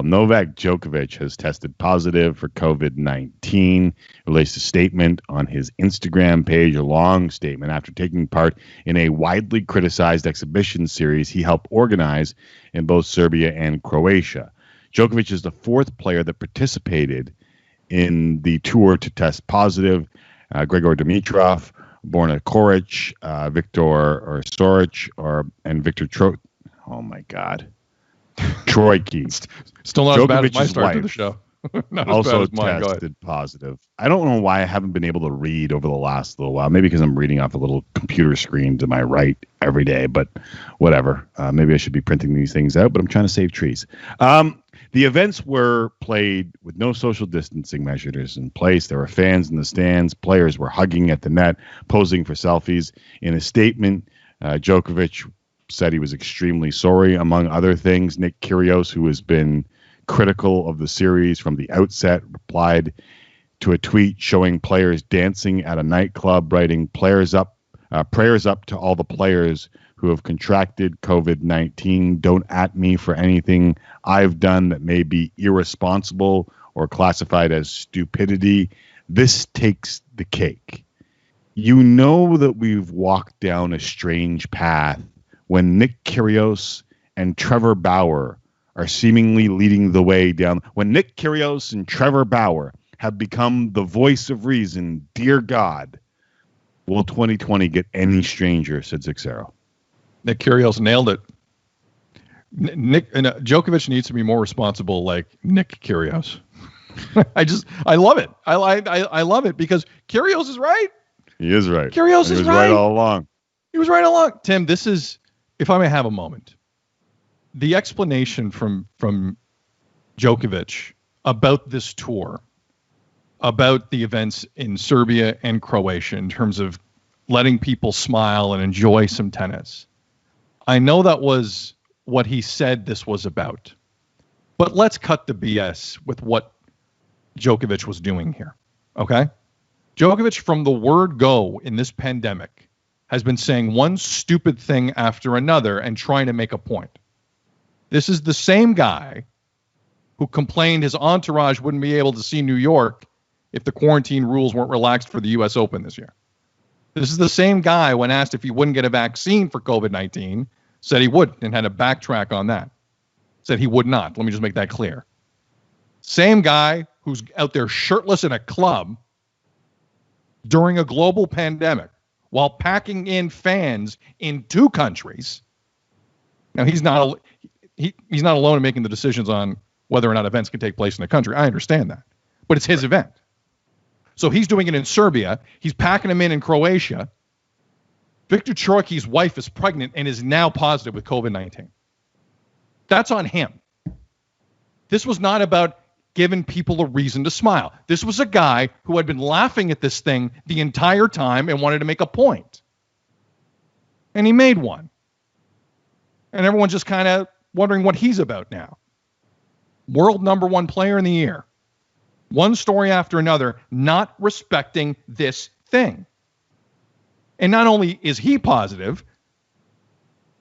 Novak Djokovic has tested positive for COVID-19. Released a statement on his Instagram page, a long statement, after taking part in a widely criticized exhibition series he helped organize in both Serbia and Croatia. Djokovic is the fourth player that participated in the tour to test positive. Gregor Dimitrov, Borna Koric, Viktor Soric, and Victor Oh my God. Troicki. Still not as bad as my start to the show. Not also as bad as mine. tested positive. I don't know why I haven't been able to read over the last little while. Maybe because I'm reading off a little computer screen to my right every day, but whatever. Maybe I should be printing these things out, but I'm trying to save trees. The events were played with no social distancing measures in place. There were fans in the stands. Players were hugging at the net, posing for selfies. In a statement, Djokovic said he was extremely sorry. Among other things, Nick Kyrgios, who has been critical of the series from the outset, replied to a tweet showing players dancing at a nightclub, writing prayers up to all the players who have contracted COVID-19. Don't at me for anything I've done that may be irresponsible or classified as stupidity. This takes the cake. You know that we've walked down a strange path when Nick Kyrgios and Trevor Bauer are seemingly leading the way down. When Nick Kyrgios and Trevor Bauer have become the voice of reason, dear God, will 2020 get any stranger, said Zixero. Nick Kyrgios nailed it. Djokovic needs to be more responsible like Nick Kyrgios. I love it. I love it because Kyrgios is right. He is right. Kyrgios is right. He was right all along. He was right all along. Tim, this is, if I may have a moment, the explanation from Djokovic about this tour, about the events in Serbia and Croatia in terms of letting people smile and enjoy some tennis. I know that was what he said this was about. But let's cut the BS with what Djokovic was doing here, okay? Djokovic, from the word go in this pandemic, has been saying one stupid thing after another and trying to make a point. This is the same guy who complained his entourage wouldn't be able to see New York if the quarantine rules weren't relaxed for the U.S. Open this year. This is the same guy, when asked if he wouldn't get a vaccine for COVID-19, said he would and had to backtrack on that. Said he would not. Let me just make that clear. Same guy who's out there shirtless in a club during a global pandemic while packing in fans in 2 countries. Now, he's not alone in making the decisions on whether or not events can take place in the country. I understand that. But it's his event. So he's doing it in Serbia. He's packing them in Croatia. Victor Troicki's wife is pregnant and is now positive with COVID-19. That's on him. This was not about giving people a reason to smile. This was a guy who had been laughing at this thing the entire time and wanted to make a point. And he made one. And everyone's just kind of wondering what he's about now. World #1 player in the year. One story after another, not respecting this thing. And not only is he positive,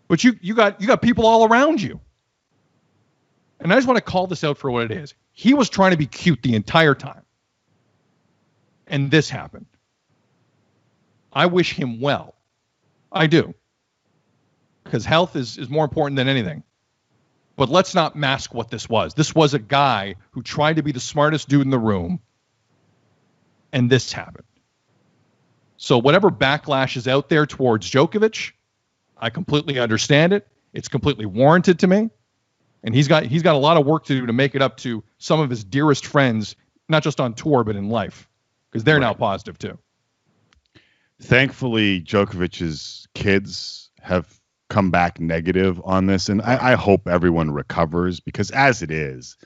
but you got people all around you. And I just want to call this out for what it is. He was trying to be cute the entire time. And this happened. I wish him well. I do. Because health is more important than anything. But let's not mask what this was. This was a guy who tried to be the smartest dude in the room. And this happened. So whatever backlash is out there towards Djokovic, I completely understand it. It's completely warranted to me. And he's got a lot of work to do to make it up to some of his dearest friends, not just on tour, but in life, because they're now positive too. Thankfully, Djokovic's kids have come back negative on this, and I hope everyone recovers, because as it is,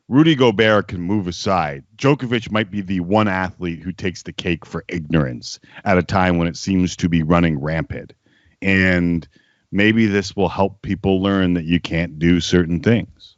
Rudy Gobert can move aside. Djokovic might be the one athlete who takes the cake for ignorance at a time when it seems to be running rampant. And maybe this will help people learn that you can't do certain things.